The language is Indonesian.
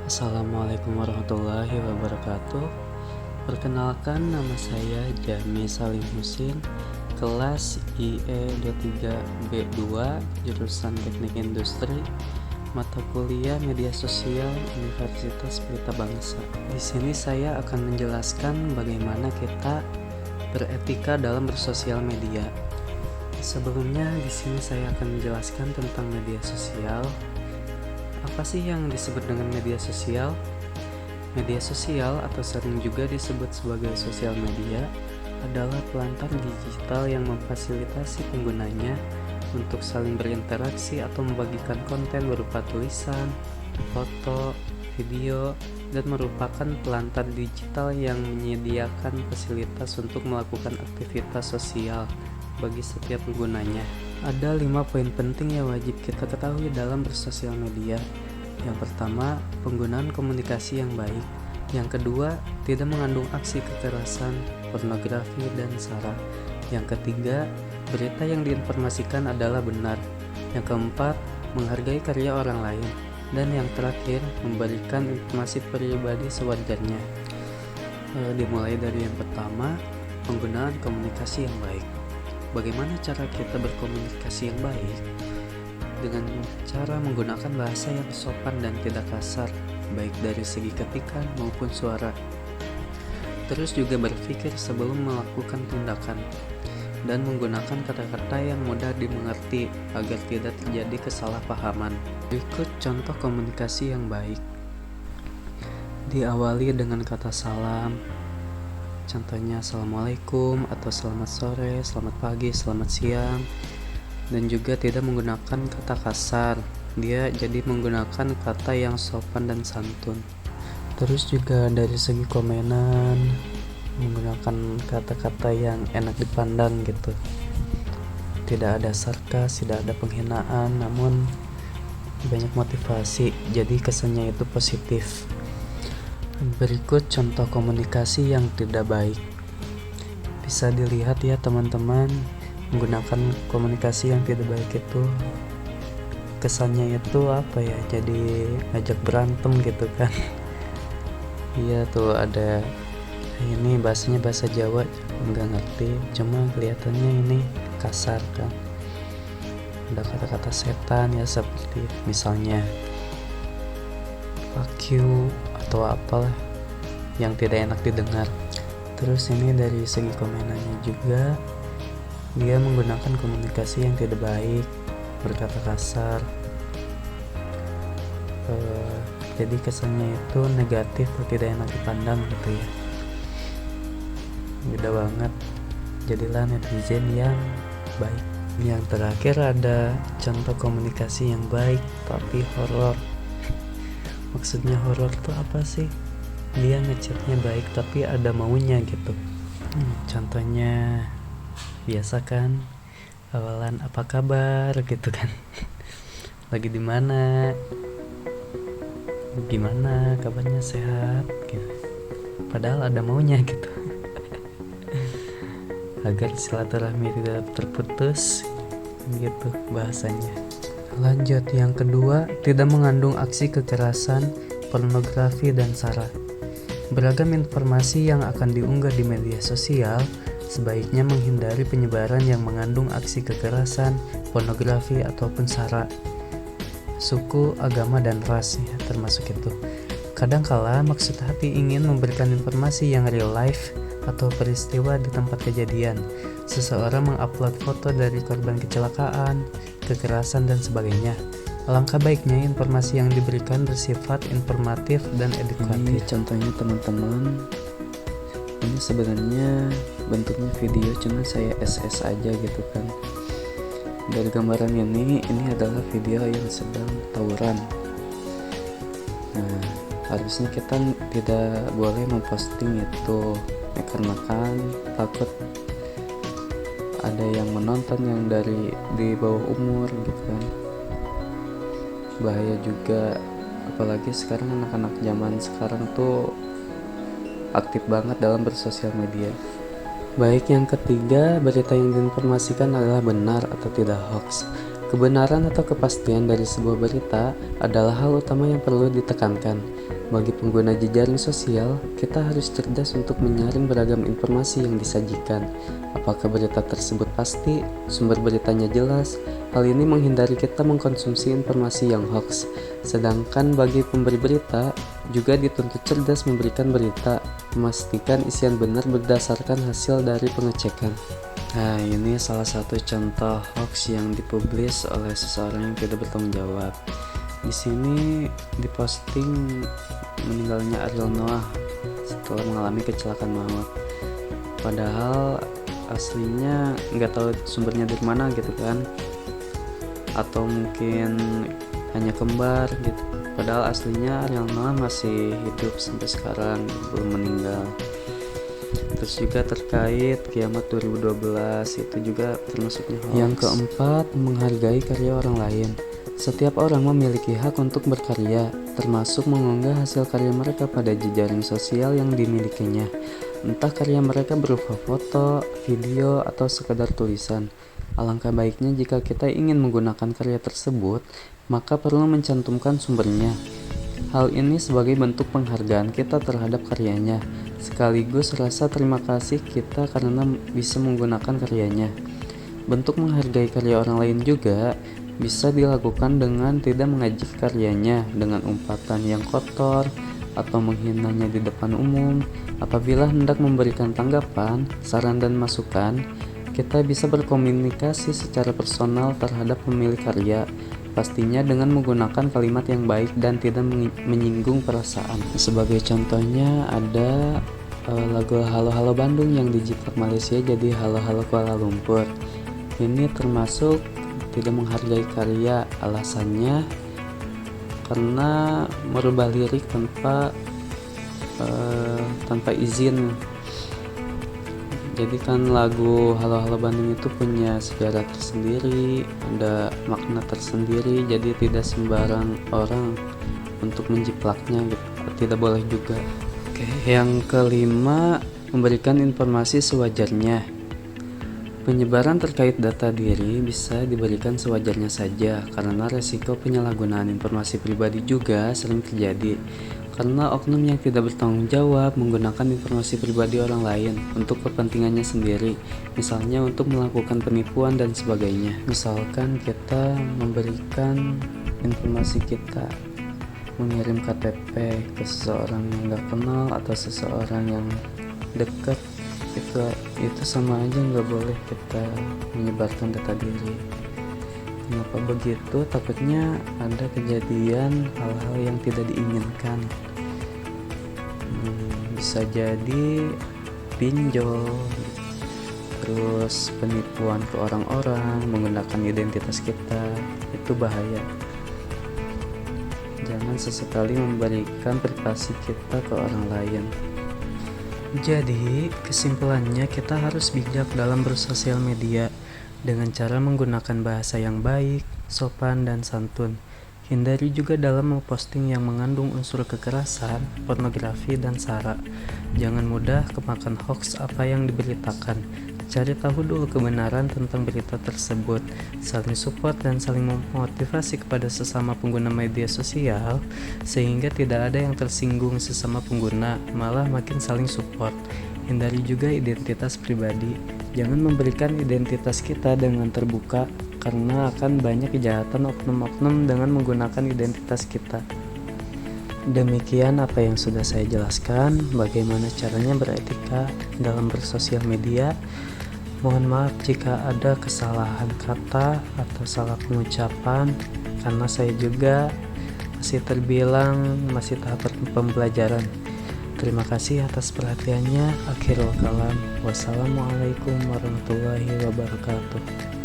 Assalamualaikum warahmatullahi wabarakatuh. Perkenalkan, nama saya Jami Salim Husin, kelas IE 23B2, jurusan Teknik Industri, mata kuliah Media Sosial Universitas Pelita Bangsa. Di sini saya akan menjelaskan bagaimana kita beretika dalam bersosial media. Sebelumnya di sini saya akan menjelaskan tentang media sosial. Apa sih yang disebut dengan media sosial? Media sosial atau sering juga disebut sebagai sosial media adalah pelantara digital yang memfasilitasi penggunanya untuk saling berinteraksi atau membagikan konten berupa tulisan, foto, video, dan merupakan pelantara digital yang menyediakan fasilitas untuk melakukan aktivitas sosial bagi setiap penggunanya. Ada 5 poin penting yang wajib kita ketahui dalam bersosial media. Yang pertama, penggunaan komunikasi yang baik. Yang kedua, tidak mengandung aksi kekerasan, pornografi, dan sara. Yang ketiga, berita yang diinformasikan adalah benar. Yang keempat, menghargai karya orang lain. Dan yang terakhir, memberikan informasi pribadi sewajarnya. Dimulai dari yang pertama, penggunaan komunikasi yang baik. Bagaimana cara kita berkomunikasi yang baik? Dengan cara menggunakan bahasa yang sopan dan tidak kasar, baik dari segi ketikan maupun suara. Terus juga berpikir sebelum melakukan tindakan, dan menggunakan kata-kata yang mudah dimengerti agar tidak terjadi kesalahpahaman. Berikut contoh komunikasi yang baik. Diawali dengan kata salam. Contohnya assalamualaikum atau selamat sore, selamat pagi, selamat siang. Dan juga tidak menggunakan kata kasar. Dia jadi menggunakan kata yang sopan dan santun. Terus juga dari segi komenan, menggunakan kata-kata yang enak dipandang gitu. Tidak ada sarkas, tidak ada penghinaan, namun banyak motivasi. Jadi kesannya itu positif. Berikut contoh komunikasi yang tidak baik. Bisa dilihat ya teman-teman, menggunakan komunikasi yang tidak baik itu kesannya itu apa ya, jadi ngajak berantem gitu kan. Iya tuh, ada ini bahasanya bahasa Jawa, nggak ngerti, cuma kelihatannya ini kasar kan. Ada kata-kata setan ya, seperti misalnya fuck you atau apalah yang tidak enak didengar. Terus ini dari segi komenannya juga, dia menggunakan komunikasi yang tidak baik, berkata kasar. Jadi kesannya itu negatif atau tidak enak dipandang gitu ya. Beda banget. Jadilah netizen yang baik. Yang terakhir ada contoh komunikasi yang baik tapi horor. Maksudnya horor tuh apa sih? Dia ngechatnya baik tapi ada maunya gitu. Contohnya biasa kan, awalan apa kabar gitu kan. Lagi di mana? Gimana kabarnya, sehat gitu. Padahal ada maunya gitu. Agar silaturahmi tidak terputus gitu bahasanya. Lanjut, yang kedua, tidak mengandung aksi kekerasan, pornografi, dan sara. Beragam informasi yang akan diunggah di media sosial sebaiknya menghindari penyebaran yang mengandung aksi kekerasan, pornografi, ataupun sara. Suku, agama, dan ras ya, termasuk itu. Kadangkala maksud hati ingin memberikan informasi yang real life atau peristiwa di tempat kejadian. Seseorang mengupload foto dari korban kecelakaan, kekerasan, dan sebagainya. Alangkah baiknya informasi yang diberikan bersifat informatif dan edukatif. Ini contohnya teman-teman. Ini sebenarnya bentuknya video, cuma saya SS aja gitu kan. Dari gambaran ini adalah video yang sedang tawuran. Nah, harusnya kita tidak boleh memposting itu, ya, karena kan takut ada yang menonton yang dari di bawah umur gitu kan. Bahaya juga, apalagi sekarang anak-anak zaman sekarang tuh aktif banget dalam bersosial media. Baik, yang ketiga, berita yang diinformasikan adalah benar atau tidak hoax. Kebenaran atau kepastian dari sebuah berita adalah hal utama yang perlu ditekankan. Bagi pengguna jejaring sosial, kita harus cerdas untuk menyaring beragam informasi yang disajikan. Apakah berita tersebut pasti, sumber beritanya jelas? Hal ini menghindari kita mengkonsumsi informasi yang hoax. Sedangkan bagi pemberi berita, juga dituntut cerdas memberikan berita, memastikan isian benar berdasarkan hasil dari pengecekan. Nah, ini salah satu contoh hoax yang dipublis oleh seseorang yang tidak bertanggung jawab. Di sini diposting meninggalnya Ariel Noah setelah mengalami kecelakaan maut. Padahal aslinya nggak tahu sumbernya dari mana gitu kan, atau mungkin hanya kembar gitu. Padahal aslinya Ariel Noah masih hidup sampai sekarang, belum meninggal. Terus juga terkait kiamat 2012 itu juga termasuknya hoax. Yang keempat, menghargai karya orang lain. Setiap orang memiliki hak untuk berkarya, termasuk mengunggah hasil karya mereka pada jejaring sosial yang dimilikinya. Entah karya mereka berupa foto, video, atau sekadar tulisan. Alangkah baiknya jika kita ingin menggunakan karya tersebut, maka perlu mencantumkan sumbernya. Hal ini sebagai bentuk penghargaan kita terhadap karyanya, sekaligus rasa terima kasih kita karena bisa menggunakan karyanya. Bentuk menghargai karya orang lain juga bisa dilakukan dengan tidak mengajak karyanya dengan umpatan yang kotor atau menghinanya di depan umum. Apabila hendak memberikan tanggapan, saran dan masukan, kita bisa berkomunikasi secara personal terhadap pemilik karya, pastinya dengan menggunakan kalimat yang baik dan tidak menyinggung perasaan. Sebagai contohnya ada lagu Halo Halo Bandung yang dijiplak Malaysia jadi Halo Halo Kuala Lumpur. Ini termasuk tidak menghargai karya, alasannya karena merubah lirik tanpa izin. Jadi kan lagu Halo Halo Bandung itu punya sejarah tersendiri, ada makna tersendiri, jadi tidak sembarang orang untuk menjiplaknya gitu. Tidak boleh juga. Oke, yang kelima, memberikan informasi sewajarnya. Penyebaran terkait data diri bisa diberikan sewajarnya saja karena resiko penyalahgunaan informasi pribadi juga sering terjadi karena oknum yang tidak bertanggung jawab menggunakan informasi pribadi orang lain untuk kepentingannya sendiri, misalnya untuk melakukan penipuan dan sebagainya. Misalkan kita memberikan informasi kita, mengirim KTP ke seseorang yang nggak kenal atau seseorang yang dekat, itu sama aja nggak boleh kita menyebarkan data diri. Kenapa begitu? Takutnya ada kejadian hal-hal yang tidak diinginkan. Bisa jadi pinjol, terus penipuan ke orang-orang menggunakan identitas kita, itu bahaya. Jangan sesekali memberikan privasi kita ke orang lain. Jadi, kesimpulannya kita harus bijak dalam bersosial media dengan cara menggunakan bahasa yang baik, sopan, dan santun. Hindari juga dalam memposting yang mengandung unsur kekerasan, pornografi, dan sara. Jangan mudah kemakan hoax apa yang diberitakan. Cari tahu dulu kebenaran tentang berita tersebut. Saling support dan saling memotivasi kepada sesama pengguna media sosial, sehingga tidak ada yang tersinggung sesama pengguna, malah makin saling support. Hindari juga identitas pribadi. Jangan memberikan identitas kita dengan terbuka, karena akan banyak kejahatan oknum-oknum dengan menggunakan identitas kita. Demikian apa yang sudah saya jelaskan, bagaimana caranya beretika dalam bersosial media. Mohon maaf jika ada kesalahan kata atau salah pengucapan, karena saya juga masih terbilang masih tahap pembelajaran. Terima kasih atas perhatiannya. Akhirul kalam. Wassalamualaikum warahmatullahi wabarakatuh.